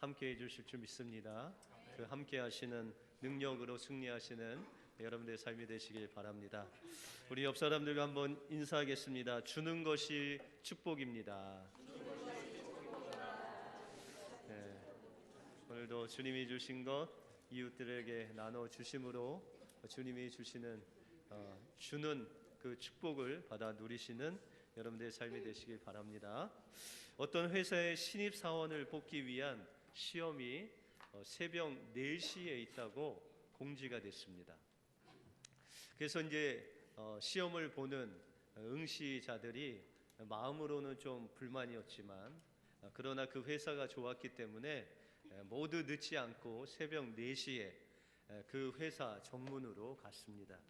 함께 해주실 줄 믿습니다. 그 함께 하시는 능력으로 승리하시는 여러분들의 삶이 되시길 바랍니다. 우리 옆 사람들과 한번 인사하겠습니다. 주는 것이 축복입니다. 네, 오늘도 주님이 주신 것 이웃들에게 나눠 주심으로 주님이 주시는 주는 그 축복을 받아 누리시는 여러분들의 삶이 되시길 바랍니다. 어떤 회사의 신입사원을 뽑기 위한 시험이 새벽 4시에 있다고 공지가 됐습니다. 그래서 이제 시험을 보는 응시자들이 마음으로는 좀 불만이었지만 그러나 그 회사가 좋았기 때문에 모두 늦지 않고 새벽 4시에 그 회사 정문으로 갔습니다.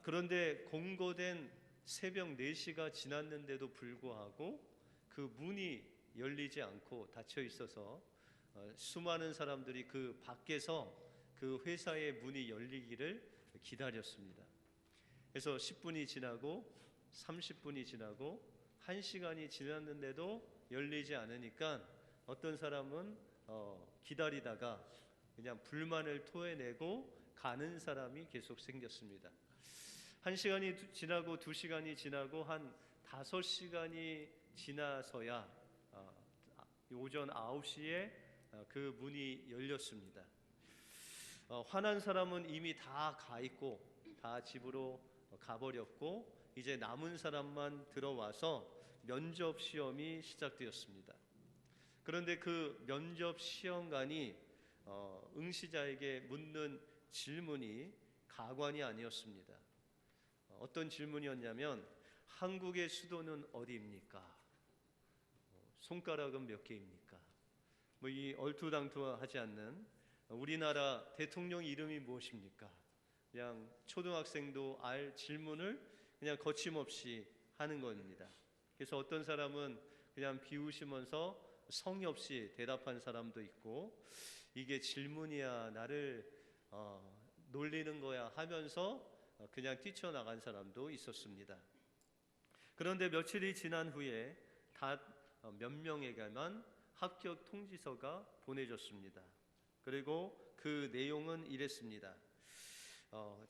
그런데 공고된 새벽 4시가 지났는데도 불구하고 그 문이 열리지 않고 닫혀 있어서 수많은 사람들이 그 밖에서 그 회사의 문이 열리기를 기다렸습니다. 그래서 10분이 지나고 30분이 지나고 1시간이 지났는데도 열리지 않으니까 어떤 사람은 기다리다가 그냥 불만을 토해내고 가는 사람이 계속 생겼습니다. 1시간이 지나고 2시간이 지나고 한 5시간이 지나서야 오전 9시에 그 문이 열렸습니다. 화난 사람은 이미 다 가 있고 다 집으로 가버렸고 이제 남은 사람만 들어와서 면접 시험이 시작되었습니다. 그런데 그 면접 시험관이 응시자에게 묻는 질문이 가관이 아니었습니다. 어떤 질문이었냐면 한국의 수도는 어디입니까? 손가락은 몇 개입니까? 이 얼토당토하지 않는 우리나라 대통령 이름이 무엇입니까? 그냥 초등학생도 알 질문을 그냥 거침없이 하는 겁니다. 그래서 어떤 사람은 그냥 비웃으면서 성의 없이 대답한 사람도 있고 이게 질문이야 나를 놀리는 거야 하면서 그냥 뛰쳐나간 사람도 있었습니다. 그런데 며칠이 지난 후에 단 몇 명에게만 합격 통지서가 보내졌습니다. 그리고 그 내용은 이랬습니다.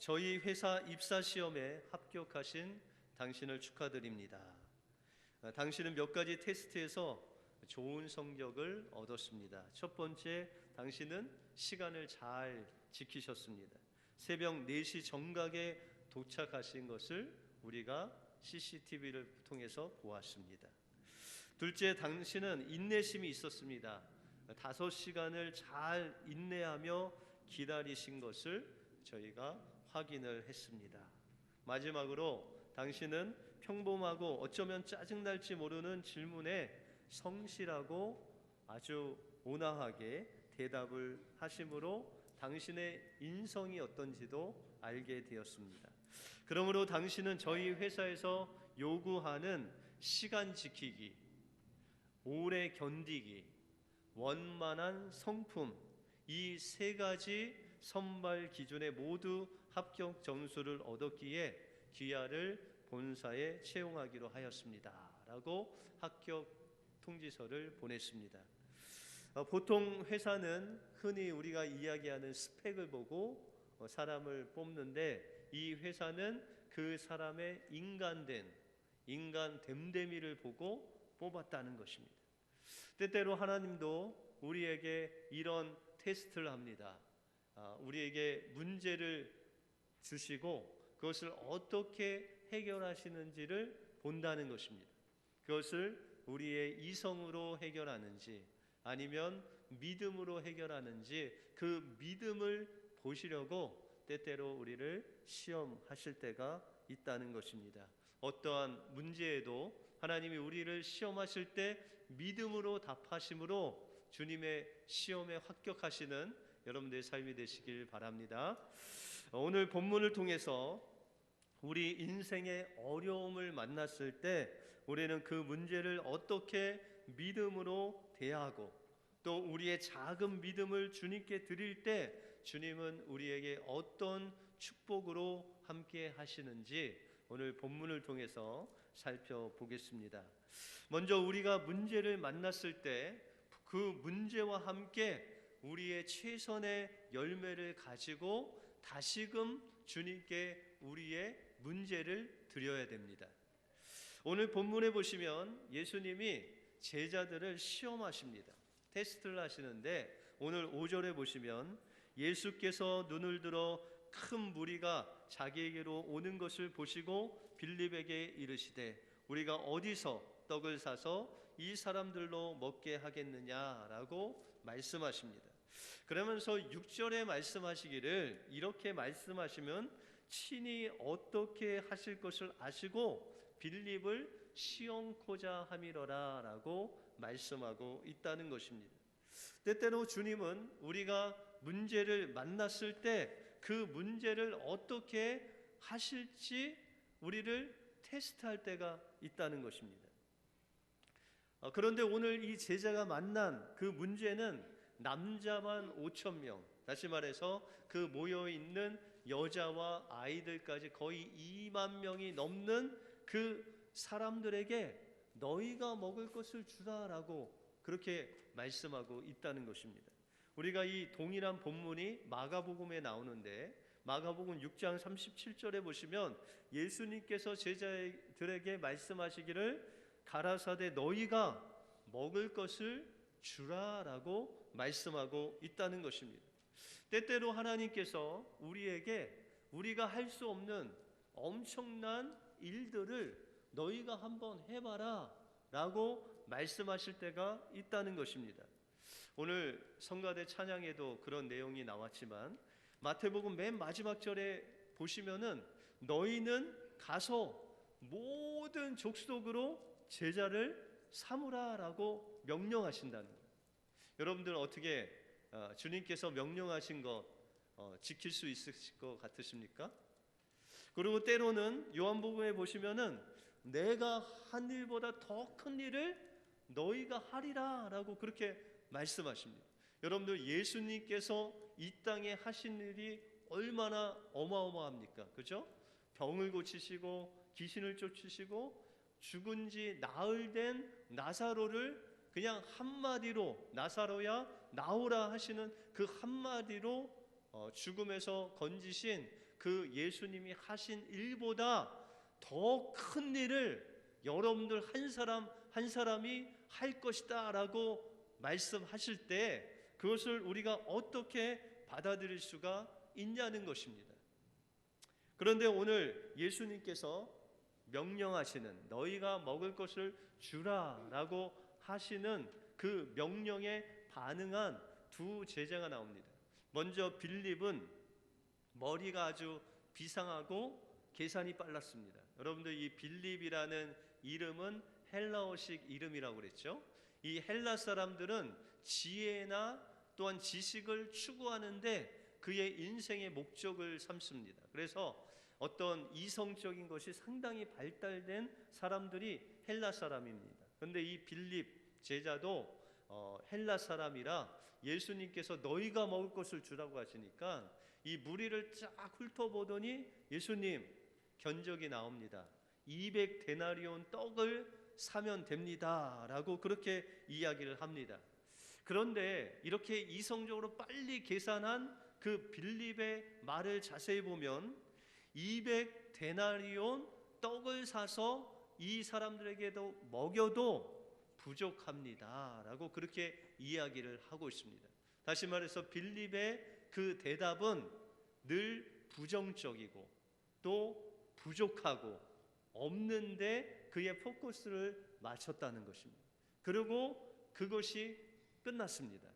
저희 회사 입사 시험에 합격하신 당신을 축하드립니다. 당신은 몇 가지 테스트에서 좋은 성적을 얻었습니다. 첫 번째, 당신은 시간을 잘 지키셨습니다. 새벽 4시 정각에 도착하신 것을 우리가 CCTV를 통해서 보았습니다. 둘째, 당신은 인내심이 있었습니다. 5시간을 잘 인내하며 기다리신 것을 저희가 확인을 했습니다. 마지막으로 당신은 평범하고 어쩌면 짜증날지 모르는 질문에 성실하고 아주 온화하게 대답을 하심으로 당신의 인성이 어떤지도 알게 되었습니다. 그러므로 당신은 저희 회사에서 요구하는 시간 지키기, 오래 견디기, 원만한 성품, 이 3가지 선발 기준에 모두 합격 점수를 얻었기에 귀하를 본사에 채용하기로 하였습니다. 라고 합격 통지서를 보냈습니다. 보통 회사는 흔히 우리가 이야기하는 스펙을 보고 사람을 뽑는데 이 회사는 그 사람의 인간 됨됨이를 보고 뽑았다는 것입니다. 때때로 하나님도 우리에게 이런 테스트를 합니다. 우리에게 문제를 주시고 그것을 어떻게 해결하시는지를 본다는 것입니다. 그것을 우리의 이성으로 해결하는지 아니면 믿음으로 해결하는지 그 믿음을 보시려고 때때로 우리를 시험하실 때가 있다는 것입니다. 어떠한 문제에도 하나님이 우리를 시험하실 때 믿음으로 답하심으로 주님의 시험에 합격하시는 여러분들의 삶이 되시길 바랍니다. 오늘 본문을 통해서 우리 인생의 어려움을 만났을 때 우리는 그 문제를 어떻게 믿음으로 대하고 또 우리의 작은 믿음을 주님께 드릴 때 주님은 우리에게 어떤 축복으로 함께 하시는지 오늘 본문을 통해서 살펴보겠습니다. 먼저 우리가 문제를 만났을 때 그 문제와 함께 우리의 최선의 열매를 가지고 다시금 주님께 우리의 문제를 드려야 됩니다. 오늘 본문에 보시면 예수님이 제자들을 시험하십니다. 테스트를 하시는데 오늘 5절에 보시면 예수께서 눈을 들어 큰 무리가 자기에게로 오는 것을 보시고 빌립에게 이르시되 우리가 어디서 떡을 사서 이 사람들로 먹게 하겠느냐라고 말씀하십니다. 그러면서 6절에 말씀하시기를 이렇게 말씀하시면 친히 어떻게 하실 것을 아시고 빌립을 시험코자 함이러라 라고 말씀하고 있다는 것입니다. 때때로 주님은 우리가 문제를 만났을 때 그 문제를 어떻게 하실지 우리를 테스트할 때가 있다는 것입니다. 그런데 오늘 이 제자가 만난 그 문제는 남자만 5,000명, 다시 말해서 그 모여있는 여자와 아이들까지 거의 2만 명이 넘는 그 사람들에게 너희가 먹을 것을 주라라고 그렇게 말씀하고 있다는 것입니다. 우리가 이 동일한 본문이 마가복음에 나오는데 마가복음 6장 37절에 보시면 예수님께서 제자들에게 말씀하시기를 가라사대 너희가 먹을 것을 주라라고 말씀하고 있다는 것입니다. 때때로 하나님께서 우리에게 우리가 할 수 없는 엄청난 일들을 너희가 한번 해봐라 라고 말씀하실 때가 있다는 것입니다. 오늘 성가대 찬양에도 그런 내용이 나왔지만 마태복음 맨 마지막 절에 보시면은 너희는 가서 모든 족속으로 제자를 삼으라라고 명령하신다는 거예요. 여러분들 어떻게 주님께서 명령하신 것 지킬 수 있으실 것 같으십니까? 그리고 때로는 요한복음에 보시면은 내가 한 일보다 더 큰 일을 너희가 하리라라고 그렇게 말씀하십니다. 여러분들 예수님께서 이 땅에 하신 일이 얼마나 어마어마합니까? 그죠? 병을 고치시고 귀신을 쫓으시고 죽은 지 나흘 된 나사로를 그냥 한마디로 나사로야 나오라 하시는 그 한마디로 죽음에서 건지신 그 예수님이 하신 일보다 더 큰 일을 여러분들 한 사람 한 사람이 할 것이다 라고 말씀하실 때 그것을 우리가 어떻게 받아들일 수가 있냐는 것입니다. 그런데 오늘 예수님께서 명령하시는 너희가 먹을 것을 주라라고 하시는 그 명령에 반응한 두 제자가 나옵니다. 먼저 빌립은 머리가 아주 비상하고 계산이 빨랐습니다. 여러분들 이 빌립이라는 이름은 헬라어식 이름이라고 그랬죠. 이 헬라 사람들은 지혜나 또한 지식을 추구하는데 그의 인생의 목적을 삼습니다. 그래서 어떤 이성적인 것이 상당히 발달된 사람들이 헬라 사람입니다. 그런데 이 빌립 제자도 헬라 사람이라 예수님께서 너희가 먹을 것을 주라고 하시니까 이 무리를 쫙 훑어보더니 예수님 견적이 나옵니다. 200데나리온 떡을 사면 됩니다 라고 그렇게 이야기를 합니다. 그런데 이렇게 이성적으로 빨리 계산한 그 빌립의 말을 자세히 보면 200데나리온 떡을 사서 이 사람들에게도 먹여도 부족합니다 라고 그렇게 이야기를 하고 있습니다. 다시 말해서 빌립의 그 대답은 늘 부정적이고 또 부족하고 없는데 그의 포커스를 맞췄다는 것입니다. 그리고 그것이 끝났습니다.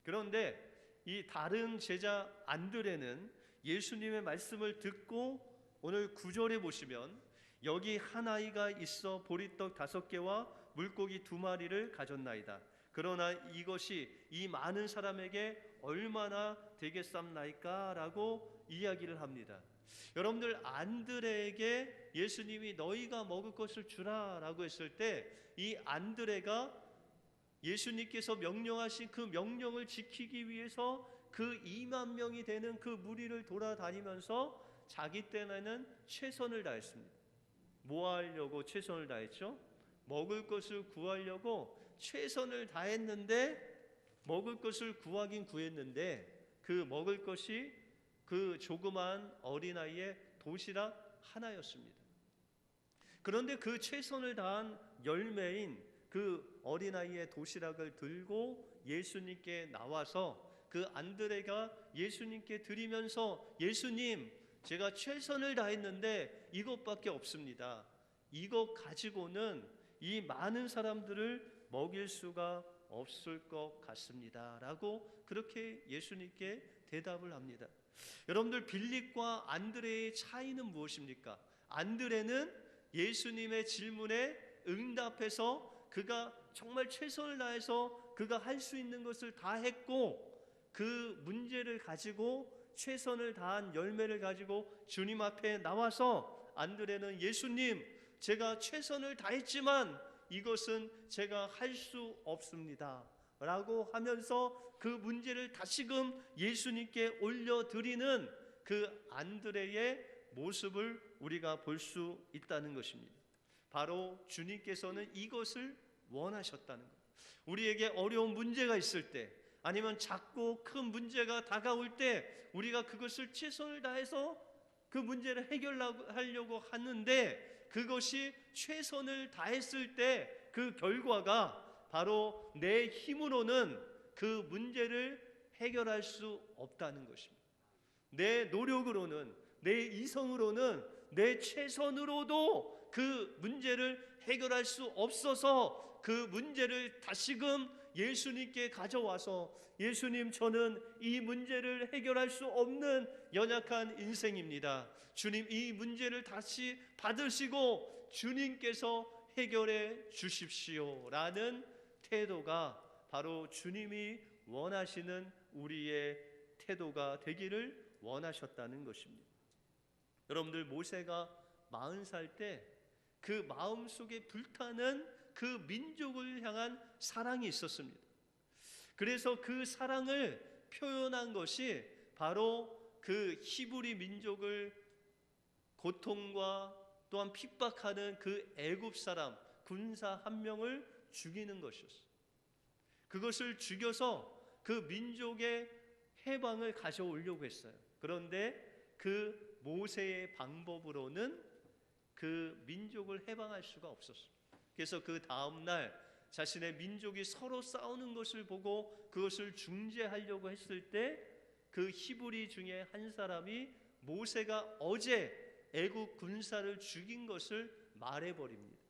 그런데 이 다른 제자 안드레는 예수님의 말씀을 듣고 오늘 9절에 보시면 여기 한 아이가 있어 보리떡 5개와 물고기 2마리를 가졌나이다. 그러나 이것이 이 많은 사람에게 얼마나 되겠삼나이까 라고 이야기를 합니다. 여러분들 안드레에게 예수님이 너희가 먹을 것을 주라 라고 했을 때 이 안드레가 예수님께서 명령하신 그 명령을 지키기 위해서 그 2만 명이 되는 그 무리를 돌아다니면서 자기 때에는 최선을 다했습니다. 뭐 하려고 최선을 다했죠? 먹을 것을 구하려고 최선을 다했는데 먹을 것을 구하긴 구했는데 그 먹을 것이 그 조그만 어린아이의 도시락 하나였습니다. 그런데 그 최선을 다한 열매인 그 어린아이의 도시락을 들고 예수님께 나와서 그 안드레가 예수님께 드리면서, 예수님, 제가 최선을 다했는데 이것밖에 없습니다. 이것 가지고는 이 많은 사람들을 먹일 수가 없을 것 같습니다 라고 그렇게 예수님께 대답을 합니다. 여러분들, 빌립과 안드레의 차이는 무엇입니까? 안드레는 예수님의 질문에 응답해서 그가 정말 최선을 다해서 그가 할 수 있는 것을 다 했고, 그 문제를 가지고 최선을 다한 열매를 가지고 주님 앞에 나와서 안드레는, 예수님, 제가 최선을 다했지만 이것은 제가 할 수 없습니다 라고 하면서 그 문제를 다시금 예수님께 올려드리는 그 안드레의 모습을 우리가 볼 수 있다는 것입니다. 바로 주님께서는 이것을 원하셨다는 것. 우리에게 어려운 문제가 있을 때, 아니면 작고 큰 문제가 다가올 때 우리가 그것을 최선을 다해서 그 문제를 해결하려고 하는데, 그것이 최선을 다했을 때 그 결과가 바로 내 힘으로는 그 문제를 해결할 수 없다는 것입니다. 내 노력으로는, 내 이성으로는, 내 최선으로도 그 문제를 해결할 수 없어서 그 문제를 다시금 예수님께 가져와서, 예수님, 저는 이 문제를 해결할 수 없는 연약한 인생입니다. 주님, 이 문제를 다시 받으시고 주님께서 해결해 주십시오 라는 태도가 바로 주님이 원하시는 우리의 태도가 되기를 원하셨다는 것입니다. 여러분들, 모세가 40살 때 그 마음속에 불타는 그 민족을 향한 사랑이 있었습니다. 그래서 그 사랑을 표현한 것이 바로 그 히브리 민족을 고통과 또한 핍박하는 그 애굽 사람 군사 한 명을 죽이는 것이었어요. 그것을 죽여서 그 민족의 해방을 가져오려고 했어요. 그런데 그 모세의 방법으로는 그 민족을 해방할 수가 없었어요. 그래서 그 다음날 자신의 민족이 서로 싸우는 것을 보고 그것을 중재하려고 했을 때 그 히브리 중에 한 사람이 모세가 어제 애국 군사를 죽인 것을 말해버립니다.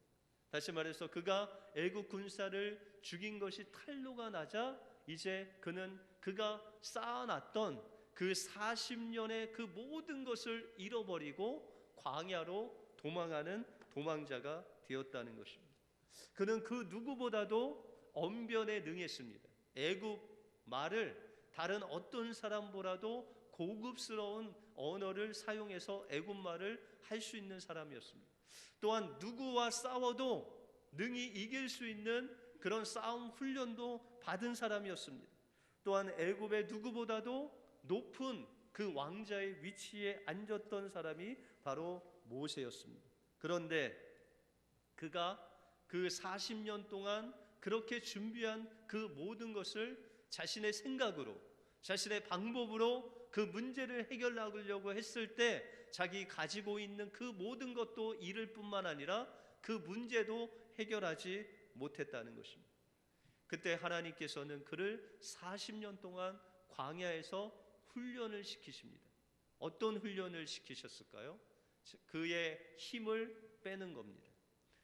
다시 말해서 그가 애국 군사를 죽인 것이 탄로가 나자 이제 그는 그가 쌓아놨던 그 40년의 그 모든 것을 잃어버리고 광야로 도망하는 도망자가 되었다는 것입니다. 그는 그 누구보다도 언변에 능했습니다. 애굽 말을 다른 어떤 사람보다도 고급스러운 언어를 사용해서 애굽 말을 할 수 있는 사람이었습니다. 또한 누구와 싸워도 능히 이길 수 있는 그런 싸움 훈련도 받은 사람이었습니다. 또한 애굽의 누구보다도 높은 그 왕자의 위치에 앉았던 사람이 바로 모세였습니다. 그런데 그가 그 40년 동안 그렇게 준비한 그 모든 것을 자신의 생각으로, 자신의 방법으로 그 문제를 해결하려고 했을 때 자기 가지고 있는 그 모든 것도 잃을 뿐만 아니라 그 문제도 해결하지 못했다는 것입니다. 그때 하나님께서는 그를 40년 동안 광야에서 훈련을 시키십니다. 어떤 훈련을 시키셨을까요? 그의 힘을 빼는 겁니다.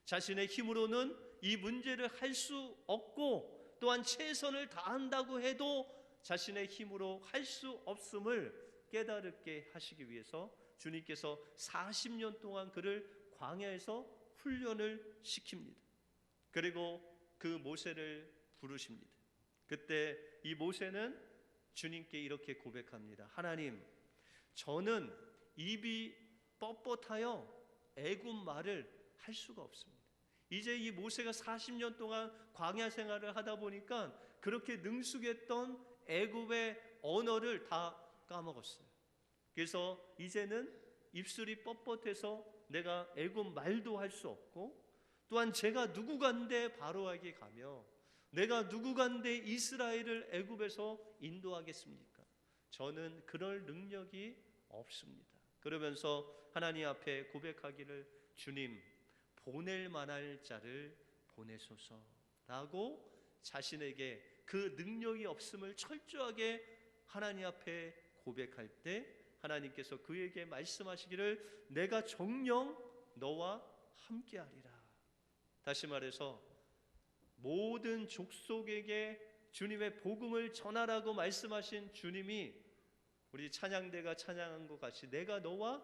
자신의 힘으로는 이 문제를 할 수 없고, 또한 최선을 다한다고 해도 자신의 힘으로 할 수 없음을 깨달게 하시기 위해서 주님께서 40년 동안 그를 광야에서 훈련을 시킵니다. 그리고 그 모세를 부르십니다. 그때 이 모세는 주님께 이렇게 고백합니다. 하나님, 저는 입이 뻣뻣하여 애굽 말을 할 수가 없습니다. 이제 이 모세가 40년 동안 광야 생활을 하다 보니까 그렇게 능숙했던 애굽의 언어를 다 까먹었어요. 그래서 이제는 입술이 뻣뻣해서 내가 애굽 말도 할 수 없고, 또한 제가 누구간데 바로에게 가며 내가 누구간데 이스라엘을 애굽에서 인도하겠습니까? 저는 그럴 능력이 없습니다. 그러면서 하나님 앞에 고백하기를, 주님, 보낼 만할 자를 보내소서라고 자신에게 그 능력이 없음을 철저하게 하나님 앞에 고백할 때 하나님께서 그에게 말씀하시기를, 내가 정녕 너와 함께하리라. 다시 말해서 모든 족속에게 주님의 복음을 전하라고 말씀하신 주님이 우리 찬양대가 찬양한 것 같이 내가 너와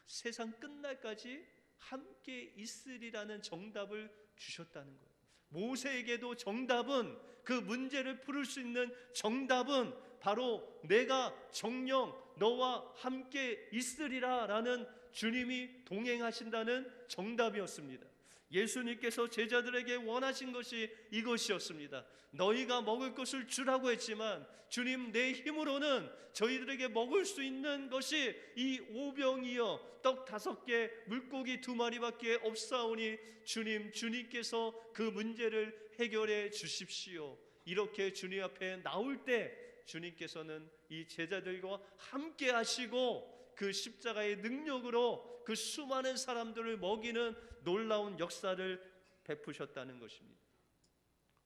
세상 끝날까지 함께 있으리라는 정답을 주셨다는 거예요. 모세에게도 정답은, 그 문제를 풀을 수 있는 정답은 바로 내가 정녕 너와 함께 있으리라 라는 주님이 동행하신다는 정답이었습니다. 예수님께서 제자들에게 원하신 것이 이것이었습니다. 너희가 먹을 것을 주라고 했지만 주님, 내 힘으로는 저희들에게 먹을 수 있는 것이 이 5병이여 떡 5개 물고기 2마리밖에 없사오니 주님께서 그 문제를 해결해 주십시오. 이렇게 주님 앞에 나올 때 주님께서는 이 제자들과 함께 하시고 그 십자가의 능력으로 그 수많은 사람들을 먹이는 놀라운 역사를 베푸셨다는 것입니다.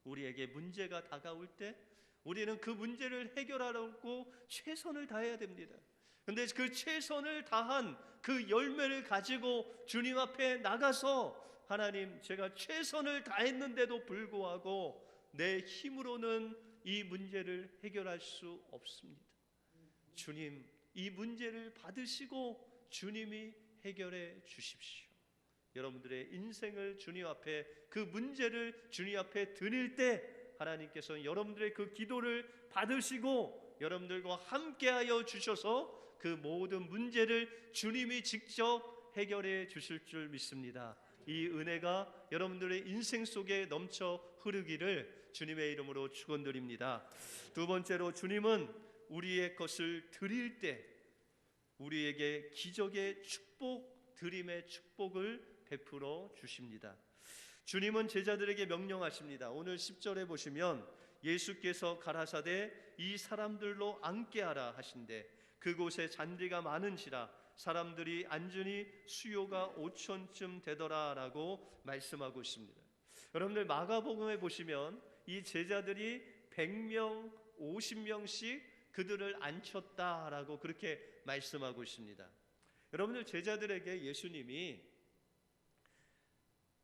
우리에게 문제가 다가올 때 우리는 그 문제를 해결하려고 최선을 다해야 됩니다. 그런데 그 최선을 다한 그 열매를 가지고 주님 앞에 나가서, 하나님, 제가 최선을 다했는데도 불구하고 내 힘으로는 이 문제를 해결할 수 없습니다. 주님, 이 문제를 받으시고 주님이 해결해 주십시오. 여러분들의 인생을 주님 앞에, 그 문제를 주님 앞에 드릴 때 하나님께서는 여러분들의 그 기도를 받으시고 여러분들과 함께하여 주셔서 그 모든 문제를 주님이 직접 해결해 주실 줄 믿습니다. 이 은혜가 여러분들의 인생 속에 넘쳐 흐르기를 주님의 이름으로 축원드립니다. 두 번째로, 주님은 우리의 것을 드릴 때 우리에게 기적의 축복, 드림의 축복을 베풀어 주십니다. 주님은 제자들에게 명령하십니다. 오늘 10절에 보시면 예수께서 가라사대 이 사람들로 앉게 하라 하신대 그곳에 잔디가 많은지라 사람들이 앉으니 수요가 5,000쯤 되더라라고 말씀하고 있습니다. 여러분들 마가복음에 보시면 이 제자들이 100명, 50명씩 그들을 앉혔다라고 그렇게 말씀하고 있습니다. 여러분들, 제자들에게 예수님이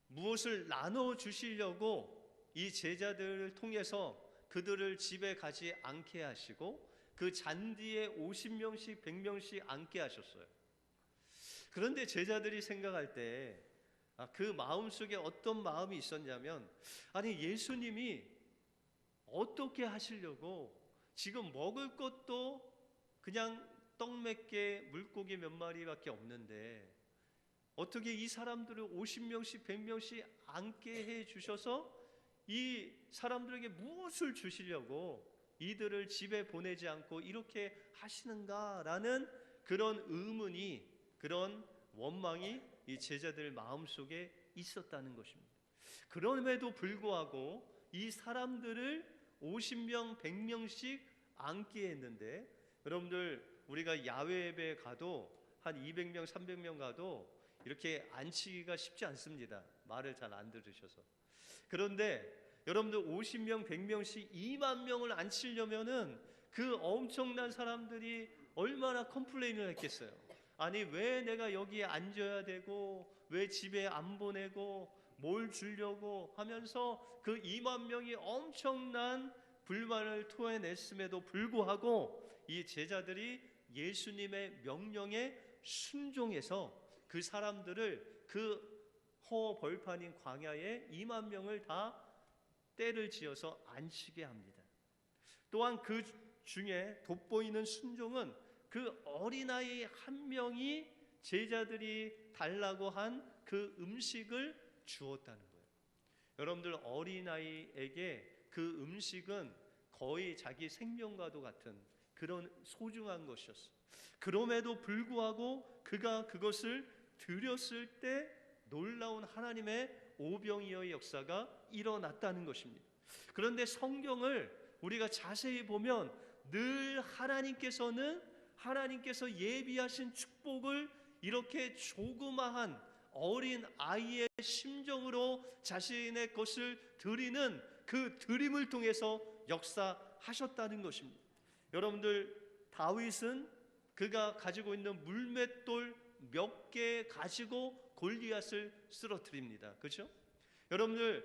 무엇을 나눠 주시려고 이 제자들을 통해서 그들을 집에 가지 않게 하시고 그 잔디에 50명씩 100명씩 앉게 하셨어요. 그런데 제자들이 생각할 때 그 마음속에 어떤 마음이 있었냐면, 아니, 예수님이 어떻게 하시려고, 지금 먹을 것도 그냥 떡 몇 개, 물고기 몇 마리밖에 없는데 어떻게 이 사람들을 50명씩 100명씩 앉게 해 주셔서 이 사람들에게 무엇을 주시려고 이들을 집에 보내지 않고 이렇게 하시는가라는 그런 의문이, 그런 원망이 이 제자들 마음속에 있었다는 것입니다. 그럼에도 불구하고 이 사람들을 50명, 100명씩 앉게 했는데, 여러분들, 우리가 야외 예배 가도 한 200명, 300명 가도 이렇게 앉히기가 쉽지 않습니다. 말을 잘 안 들으셔서. 그런데 여러분들 50명, 100명씩 2만 명을 앉히려면은 그 엄청난 사람들이 얼마나 컴플레인을 했겠어요. 아니, 왜 내가 여기에 앉아야 되고, 왜 집에 안 보내고, 뭘 주려고 하면서 그 2만 명이 엄청난 불만을 토해냈음에도 불구하고 이 제자들이 예수님의 명령에 순종해서 그 사람들을 그 허벌판인 광야에 2만 명을 다 때를 지어서 앉히게 합니다. 또한 그 중에 돋보이는 순종은 그 어린아이 한 명이 제자들이 달라고 한 그 음식을 주었다는 거예요. 여러분들, 어린아이에게 그 음식은 거의 자기 생명과도 같은 그런 소중한 것이었어요. 그럼에도 불구하고 그가 그것을 드렸을 때 놀라운 하나님의 오병이어의 역사가 일어났다는 것입니다. 그런데 성경을 우리가 자세히 보면 늘 하나님께서 예비하신 축복을 이렇게 조그마한 어린 아이의 심정으로 자신의 것을 드리는 그 드림을 통해서 역사하셨다는 것입니다. 여러분들, 다윗은 그가 가지고 있는 물맷돌 몇 개 가지고 골리앗을 쓰러뜨립니다. 그렇죠? 여러분들,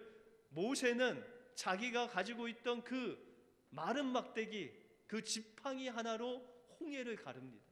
모세는 자기가 가지고 있던 그 마른 막대기, 그 지팡이 하나로 홍해를 가릅니다.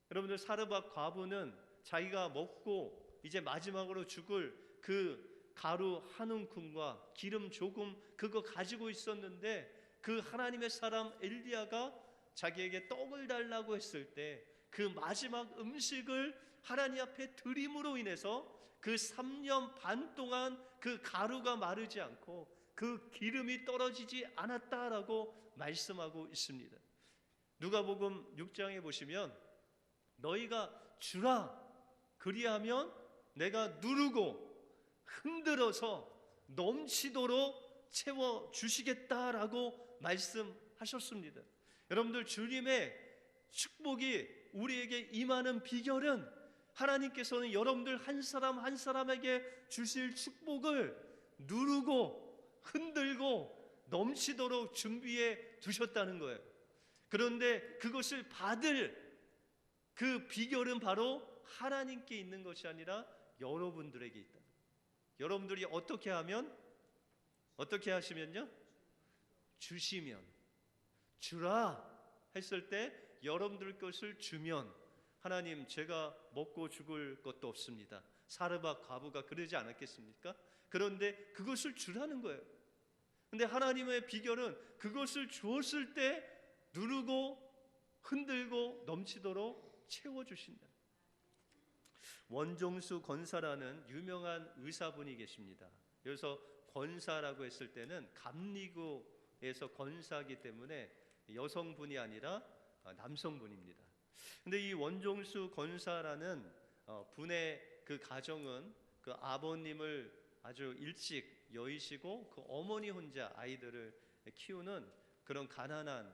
여러분들, 사르밧 과부는 자기가 먹고 이제 마지막으로 죽을 그 가루 한 움큼과 기름 조금 그거 가지고 있었는데, 그 하나님의 사람 엘리야가 자기에게 떡을 달라고 했을 때 그 마지막 음식을 하나님 앞에 드림으로 인해서 그 3년 반 동안 그 가루가 마르지 않고 그 기름이 떨어지지 않았다라고 말씀하고 있습니다. 누가복음 6장에 보시면 너희가 주라 그리하면 내가 누르고 흔들어서 넘치도록 채워주시겠다라고 말씀하셨습니다. 여러분들, 주님의 축복이 우리에게 임하는 비결은 하나님께서는 여러분들 한 사람 한 사람에게 주실 축복을 누르고 흔들고 넘치도록 준비해 두셨다는 거예요. 그런데 그것을 받을 그 비결은 바로 하나님께 있는 것이 아니라 여러분들에게 있다. 여러분들이 어떻게 하시면요? 주시면, 주라 했을 때 여러분들 것을 주면, 하나님, 제가 먹고 죽을 것도 없습니다. 사르밧 과부가 그러지 않았겠습니까? 그런데 그것을 주라는 거예요. 근데 하나님의 비결은 그것을 주었을 때 누르고 흔들고 넘치도록 채워주신다. 원종수 권사라는 유명한 의사분이 계십니다. 그래서 권사라고 했을 때는 감리교에서 권사이기 때문에 여성분이 아니라 남성분입니다. 근데 이 원종수 권사라는 분의 그 가정은 그 아버님을 아주 일찍 여의시고 그 어머니 혼자 아이들을 키우는 그런 가난한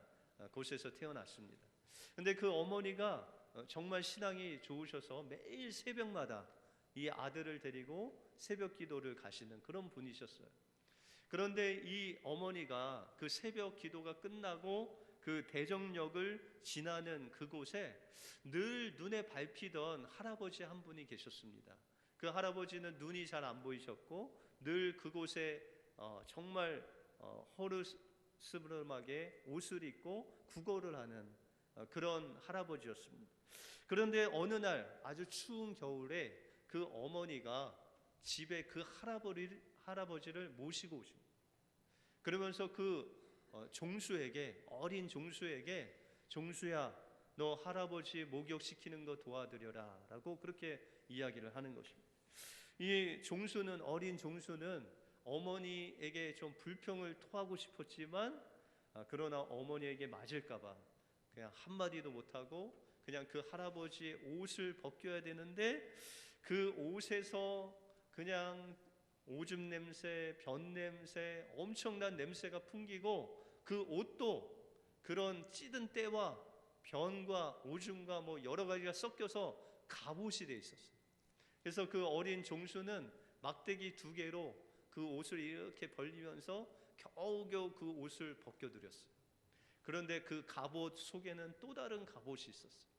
곳에서 태어났습니다. 근데 그 어머니가 정말 신앙이 좋으셔서 매일 새벽마다 이 아들을 데리고 새벽 기도를 가시는 그런 분이셨어요. 그런데 이 어머니가 그 새벽 기도가 끝나고 그 대정역을 지나는 그곳에 늘 눈에 밟히던 할아버지 한 분이 계셨습니다. 그 할아버지는 눈이 잘 안 보이셨고 늘 그곳에 정말 허르스름하게 옷을 입고 구걸을 하는 그런 할아버지였습니다. 그런데 어느 날 아주 추운 겨울에 그 어머니가 집에 그 할아버지를 모시고 오십니다. 그러면서 그 종수에게, 어린 종수에게, 종수야, 너 할아버지 목욕시키는 거 도와드려라 라고 그렇게 이야기를 하는 것입니다. 이 종수는, 어린 종수는 어머니에게 좀 불평을 토하고 싶었지만 그러나 어머니에게 맞을까봐 그냥 한마디도 못하고 그냥 그 할아버지의 옷을 벗겨야 되는데 그 옷에서 그냥 오줌 냄새, 변 냄새, 엄청난 냄새가 풍기고 그 옷도 그런 찌든 때와 변과 오줌과 뭐 여러 가지가 섞여서 갑옷이 돼 있었어요. 그래서 그 어린 종수는 막대기 2개로 그 옷을 이렇게 벌리면서 겨우겨우 그 옷을 벗겨드렸어요. 그런데 그 갑옷 속에는 또 다른 갑옷이 있었어요.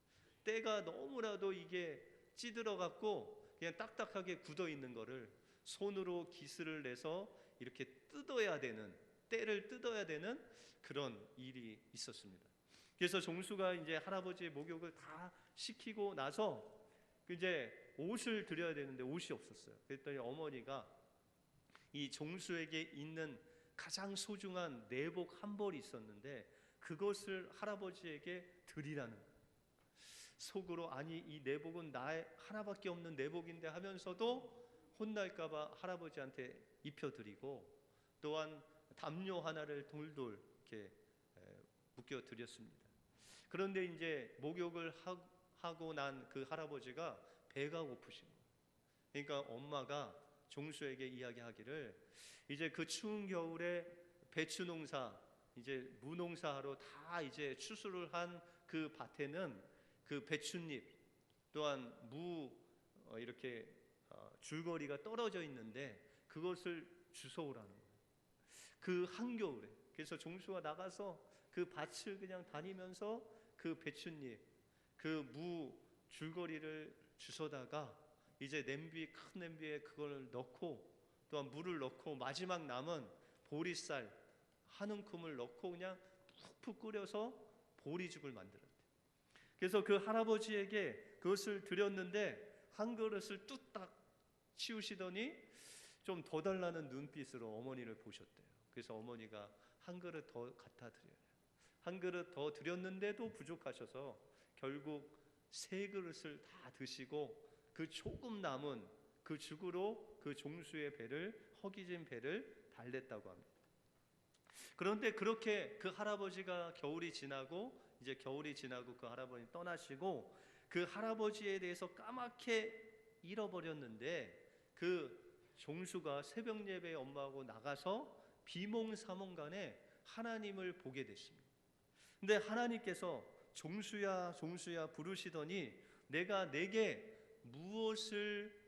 때가 너무나도 이게 찌들어갖고 그냥 딱딱하게 굳어 있는 거를 손으로 기스를 내서 이렇게 뜯어야 되는, 때를 뜯어야 되는 그런 일이 있었습니다. 그래서 종수가 이제 할아버지의 목욕을 다 시키고 나서 이제 옷을 드려야 되는데 옷이 없었어요. 그랬더니 어머니가 이 종수에게 있는 가장 소중한 내복 한 벌이 있었는데 그것을 할아버지에게 드리라는 거예요. 속으로 아니 이 내복은 나의 하나밖에 없는 내복인데 하면서도 혼날까봐 할아버지한테 입혀드리고 또한 담요 하나를 돌돌 이렇게 묶여드렸습니다. 그런데 이제 목욕을 하고 난 그 할아버지가 배가 고프신 거예요. 그러니까 엄마가 종수에게 이야기하기를 이제 그 추운 겨울에 배추 농사, 이제 무농사하러 다 이제 추수를 한 그 밭에는 그 배춧잎 또한 이렇게 줄거리가 떨어져 있는데 그것을 주워오라는 거예요. 그 한겨울에. 그래서 종수가 나가서 그 밭을 그냥 다니면서 그 배춧잎, 그 무 줄거리를 주워다가 이제 큰 냄비에 그걸 넣고 또한 물을 넣고 마지막 남은 보리쌀 한 움큼을 넣고 그냥 푹푹 끓여서 보리죽을 만들었대요. 그래서 그 할아버지에게 그것을 드렸는데 한 그릇을 뚝딱 치우시더니 좀 더 달라는 눈빛으로 어머니를 보셨대요. 그래서 어머니가 한 그릇 더 갖다 드려요. 한 그릇 더 드렸는데도 부족하셔서 결국 3그릇을 다 드시고 그 조금 남은 그 죽으로 그 종수의 배를, 허기진 배를 달랬다고 합니다. 그런데 그렇게 그 할아버지가 겨울이 지나고 그 할아버지 떠나시고 그 할아버지에 대해서 까맣게 잃어버렸는데 그 종수가 새벽 예배에 엄마하고 나가서 비몽사몽간에 하나님을 보게 됐습니다. 근데 하나님께서 종수야 종수야 부르시더니 내가 내게 무엇을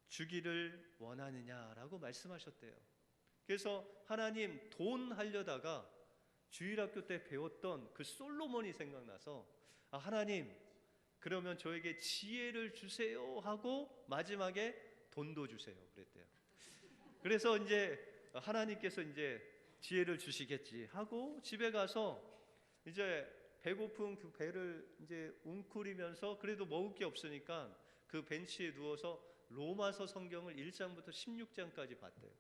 주기를 원하느냐라고 말씀하셨대요. 그래서 하나님 돈 하려다가 주일학교 때 배웠던 그 솔로몬이 생각나서 하나님 그러면 저에게 지혜를 주세요 하고 마지막에 돈도 주세요 그랬대요. 그래서 이제 하나님께서 이제 지혜를 주시겠지 하고 집에 가서 이제 배고픈 그 배를 이제 웅크리면서 그래도 먹을 게 없으니까 그 벤치에 누워서 로마서 성경을 1장부터 16장까지 봤대요.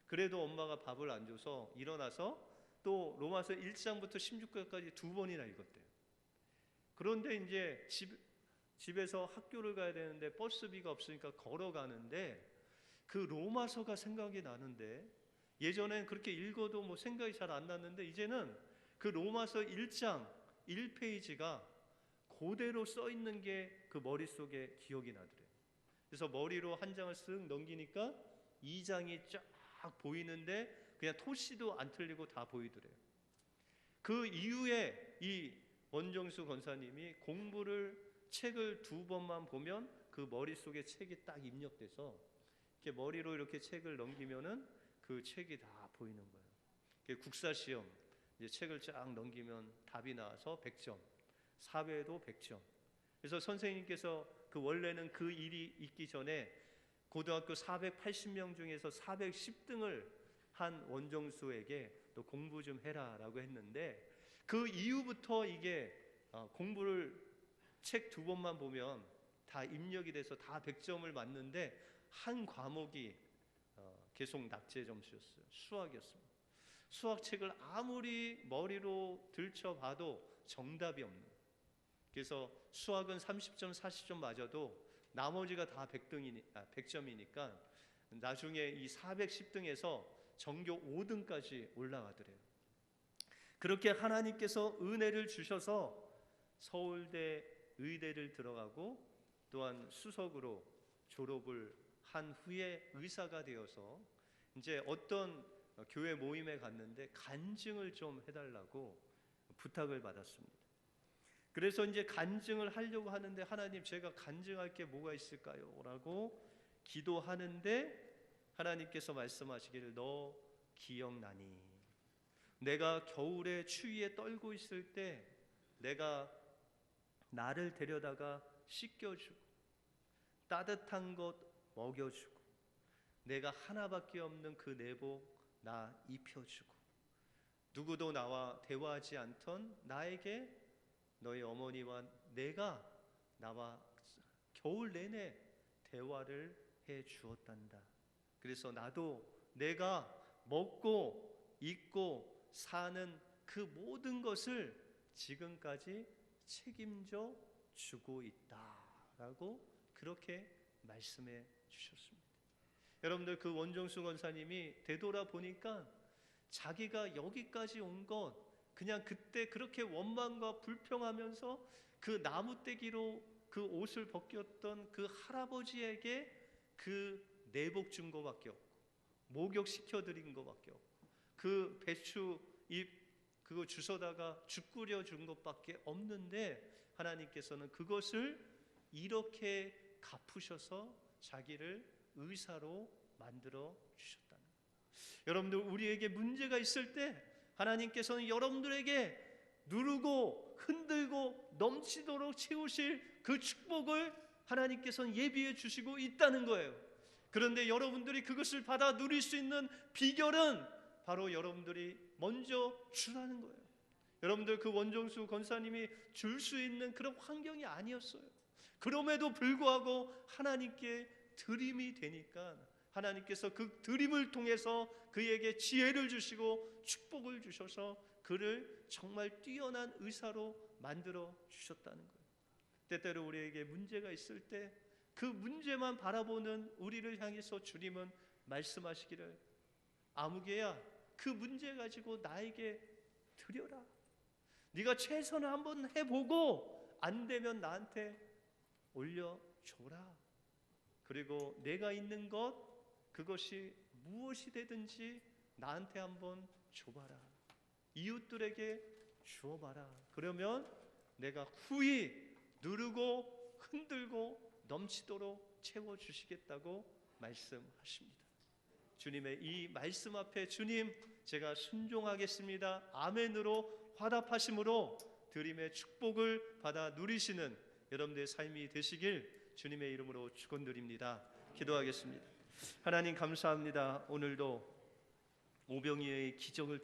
그래도 엄마가 밥을 안 줘서 일어나서 또 로마서 1장부터 16장까지 2번이나 읽었대요. 그런데 이제 집에서 학교를 가야 되는데 버스비가 없으니까 걸어가는데 그 로마서가 생각이 나는데 예전엔 그렇게 읽어도 뭐 생각이 잘 안 났는데 이제는 그 로마서 1장 1페이지가 그대로 써 있는 게 그 머릿속에 기억이 나더래요. 그래서 머리로 한 장을 쓱 넘기니까 2장이 쫙 보이는데 그냥 토시도 안 틀리고 다 보이더래요. 그 이후에 이 원정수 권사님이 책을 2번만 보면 그 머릿속에 책이 딱 입력돼서 이렇게 머리로 이렇게 책을 넘기면은 그 책이 다 보이는 거예요. 국사시험 이제 책을 쫙 넘기면 답이 나와서 100점, 사회도 100점. 그래서 선생님께서 그 원래는 그 일이 있기 전에 고등학교 480명 중에서 410등을 한 원정수에게 너 공부 좀 해라라고 했는데 그 이후부터 이게 공부를 책 2번만 보면 다 입력이 돼서 다 100점을 맞는데 한 과목이 계속 낙제 점수였어요. 수학이었습니다. 수학책을 아무리 머리로 들춰봐도 정답이 없는. 그래서 수학은 30점, 40점 맞아도 나머지가 다 100점이니까 나중에 이 410등에서 전교 5등까지 올라가더래요. 그렇게 하나님께서 은혜를 주셔서 서울대 의대를 들어가고 또한 수석으로 졸업을 한 후에 의사가 되어서 이제 어떤 교회 모임에 갔는데 간증을 좀 해달라고 부탁을 받았습니다. 그래서 이제 간증을 하려고 하는데 하나님 제가 간증할 게 뭐가 있을까요? 라고 기도하는데 하나님께서 말씀하시기를 너 기억나니? 내가 겨울에 추위에 떨고 있을 때 내가 나를 데려다가 씻겨주고 따뜻한 것 먹여주고 내가 하나밖에 없는 그 내복 나 입혀주고 누구도 나와 대화하지 않던 나에게 너희 어머니와 내가 나와 겨울 내내 대화를 해 주었단다. 그래서 나도 내가 먹고 입고 사는 그 모든 것을 지금까지 책임져 주고 있다라고 그렇게 말씀해 주셨습니다. 여러분들 그 원정수 권사님이 되돌아보니까 자기가 여기까지 온 것 그냥 그때 그렇게 원망과 불평하면서 그 나무떼기로 그 옷을 벗겼던 그 할아버지에게 그 내복 준 거밖에 없고 목욕시켜 드린 거밖에 없고 그 배추 잎 그거 주워다가 죽 끓여 준 것밖에 없는데 하나님께서는 그것을 이렇게 갚으셔서 자기를 의사로 만들어 주셨다는 거예요. 여러분들, 우리에게 문제가 있을 때 하나님께서는 여러분들에게 누르고 흔들고 넘치도록 채우실 그 축복을 하나님께서는 예비해 주시고 있다는 거예요. 그런데 여러분들이 그것을 받아 누릴 수 있는 비결은 바로 여러분들이 먼저 주라는 거예요. 여러분들, 그 원정수 권사님이 줄 수 있는 그런 환경이 아니었어요. 그럼에도 불구하고 하나님께 드림이 되니까 하나님께서 그 드림을 통해서 그에게 지혜를 주시고 축복을 주셔서 그를 정말 뛰어난 의사로 만들어 주셨다는 거예요. 때때로 우리에게 문제가 있을 때 그 문제만 바라보는 우리를 향해서 주님은 말씀하시기를, 아무개야, 그 문제 가지고 나에게 드려라. 네가 최선을 한번 해보고 안 되면 나한테 올려줘라. 그리고 내가 있는 것, 그것이 무엇이 되든지 나한테 한번 줘봐라. 이웃들에게 주어봐라. 그러면 내가 후히 누르고 흔들고 넘치도록 채워주시겠다고 말씀하십니다. 주님의 이 말씀 앞에, 주님, 제가 순종하겠습니다, 아멘으로 화답하심으로 드림의 축복을 받아 누리시는 여러분들의 삶이 되시길 주님의 이름으로 축원드립니다. 기도하겠습니다. 하나님, 감사합니다. 오늘도 오병이의 기적을